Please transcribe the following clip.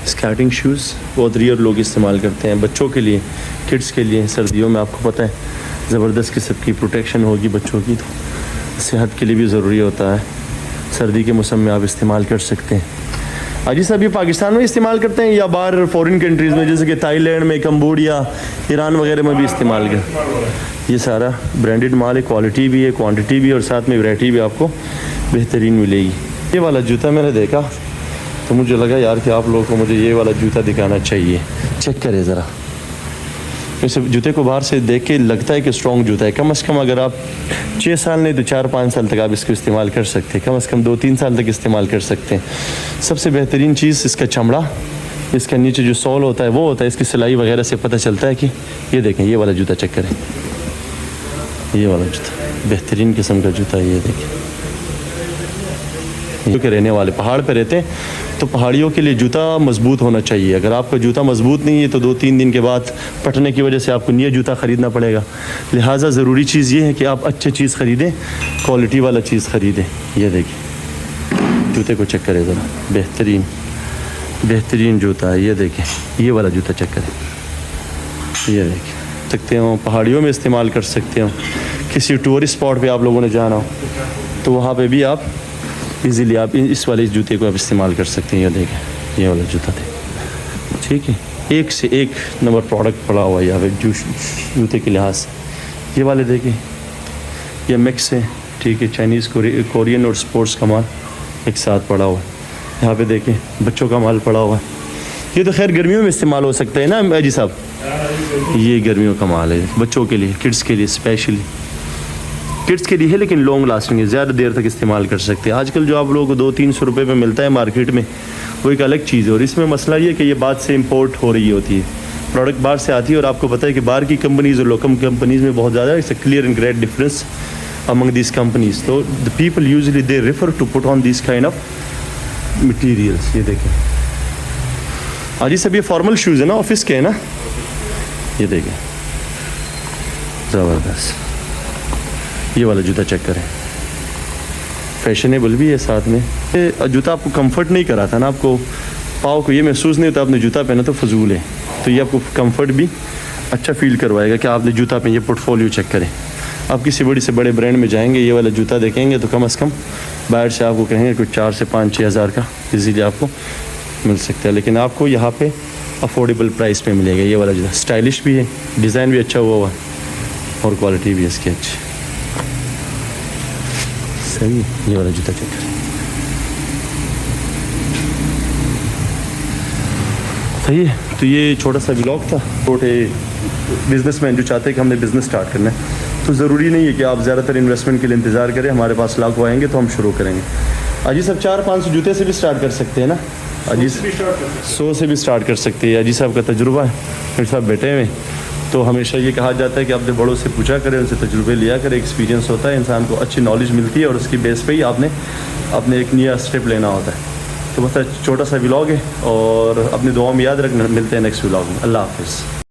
Skating shows بہت rear لوگ استعمال کرتے ہیں بچوں کے لیے, کڈس کے لیے. سردیوں میں آپ کو پتہ ہے زبردست قسم کی پروٹیکشن ہوگی بچوں کی, تو صحت کے لیے بھی ضروری ہوتا ہے. سردی کے موسم میں آپ استعمال کر سکتے ہیں. جی صاحب یہ پاکستان میں استعمال کرتے ہیں یا باہر فورن کنٹریز میں, جیسے کہ تھائی لینڈ میں, کمبوڈیا, ایران وغیرہ میں بھی استعمال کرتے؟ یہ سارا برانڈڈ مال ہے, کوالٹی بھی ہے, کوانٹٹی بھی, اور ساتھ میں ویرائٹی بھی آپ کو بہترین ملے گی. یہ والا جوتا میں نے دیکھا تو مجھے لگا یار کہ آپ لوگوں کو مجھے یہ والا جوتا دکھانا چاہیے. چیک کرے ذرا, اس جوتے کو باہر سے دیکھ کے لگتا ہے کہ اسٹرانگ جوتا ہے. کم از کم اگر آپ 6 سال نہیں تو 4-5 سال تک آپ اس کو استعمال کر سکتے ہیں. کم از کم 2-3 سال تک استعمال کر سکتے ہیں. سب سے بہترین چیز اس کا چمڑا, اس کا نیچے جو سول ہوتا ہے وہ ہوتا ہے, اس کی سلائی وغیرہ سے پتہ چلتا ہے کہ یہ دیکھیں یہ والا جوتا چیک کریں, یہ والا جوتا بہترین قسم کا جوتا ہے. یہ دیکھیں کے رہنے والے پہاڑ پہ رہتے ہیں تو پہاڑیوں کے لیے جوتا مضبوط ہونا چاہیے. اگر آپ کا جوتا مضبوط نہیں ہے تو 2-3 دن کے بعد پھٹنے کی وجہ سے آپ کو نیا جوتا خریدنا پڑے گا. لہٰذا ضروری چیز یہ ہے کہ آپ اچھی چیز خریدیں, کوالٹی والا چیز خریدیں. یہ دیکھیں جوتے کو چیک کریں ذرا, بہترین جوتا ہے. یہ دیکھیں یہ والا جوتا چیک کریں, یہ دیکھیں سکتے ہو پہاڑیوں میں استعمال کر سکتے ہو. کسی ٹورسٹ اسپاٹ پہ آپ لوگوں نے جانا ہو تو وہاں پہ بھی آپ ایزیلی آپ اس والے جوتے کو آپ استعمال کر سکتے ہیں. یہ دیکھیں یہ والا جوتا تھے, ٹھیک ہے, ایک سے ایک نمبر پروڈکٹ پڑا ہوا ہے یہاں پہ جوتے کے لحاظ سے. یہ والے دیکھیں یہ مکس ہے, ٹھیک ہے, چائنیز کورین اور اسپورٹس کا مال ایک ساتھ پڑا ہوا ہے. یہاں پہ دیکھیں بچوں کا مال پڑا ہوا ہے. یہ تو خیر گرمیوں میں استعمال ہو سکتا ہے نا جی صاحب, یہ گرمیوں کا مال ہے بچوں کے لیے, کڈس کے لیے, اسپیشلی کڈس کے لیے ہے, لیکن لانگ لاسٹنگ ہے, زیادہ دیر تک استعمال کر سکتے ہیں. آج کل جو آپ لوگوں کو 200-300 روپے میں ملتا ہے مارکیٹ میں وہ ایک الگ چیز ہے. اور اس میں مسئلہ یہ کہ یہ بعد سے امپورٹ ہو رہی ہوتی ہے, پروڈکٹ باہر سے آتی ہے. اور آپ کو پتہ ہے کہ باہر کی کمپنیز اور لوکل کمپنیز میں بہت زیادہ it's a clear and great difference among these companies. تو the people usually they refer to put on these kind of materials. یہ دیکھیں آج سب یہ فارمل شوز ہے نا, آفس کے ہیں نا. یہ دیکھیں زبردست, یہ والا جوتا چیک کریں, فیشنیبل بھی ہے ساتھ میں. یہ جوتا آپ کو کمفرٹ نہیں کراتا نا, آپ کو پاؤں کو یہ محسوس نہیں ہوتا آپ نے جوتا پہنا تو فضول ہے. تو یہ آپ کو کمفرٹ بھی اچھا فیل کروائے گا کہ آپ نے جوتا پہن. یہ پورٹ فولیو چیک کریں, آپ کسی بڑی سے بڑے برانڈ میں جائیں گے یہ والا جوتا دیکھیں گے تو کم از کم باہر سے آپ کو کہیں گے کچھ 4 سے 5-6 ہزار کا ایزیلی آپ کو مل سکتا ہے. لیکن آپ کو یہاں پہ افورڈیبل پرائس پہ ملے گا. یہ والا جوتا اسٹائلش بھی ہے, ڈیزائن بھی اچھا ہوا ہے, اور کوالٹی بھی اس کی اچھی. صحیح, یہ والا جوتا چیک کریں. صحیح ہے. تو یہ چھوٹا سا ولاگ تھا. چھوٹے بزنس مین جو چاہتے ہیں کہ ہم نے بزنس اسٹارٹ کرنا ہے تو ضروری نہیں ہے کہ آپ زیادہ تر انویسٹمنٹ کے لیے انتظار کریں. ہمارے پاس لاکھوں آئیں گے تو ہم شروع کریں گے. اجی صاحب 400-500 جوتے سے بھی اسٹارٹ کر سکتے ہیں نا, اجی 100 سے بھی اسٹارٹ کر سکتے ہیں. اجی صاحب کا تجربہ ہے, میرے صاحب بیٹھے ہوئے, تو ہمیشہ یہ کہا جاتا ہے کہ آپ نے بڑوں سے پوچھا کریں, ان سے تجربے لیا کریں. ایکسپیرینس ہوتا ہے, انسان کو اچھی نالج ملتی ہے, اور اس کی بیس پہ ہی آپ نے اپنے ایک نیا اسٹیپ لینا ہوتا ہے. تو بس چھوٹا سا ولاگ ہے, اور اپنی دعاؤں میں یاد رکھنا. ملتے ہیں نیکسٹ ولاگ میں. اللہ حافظ.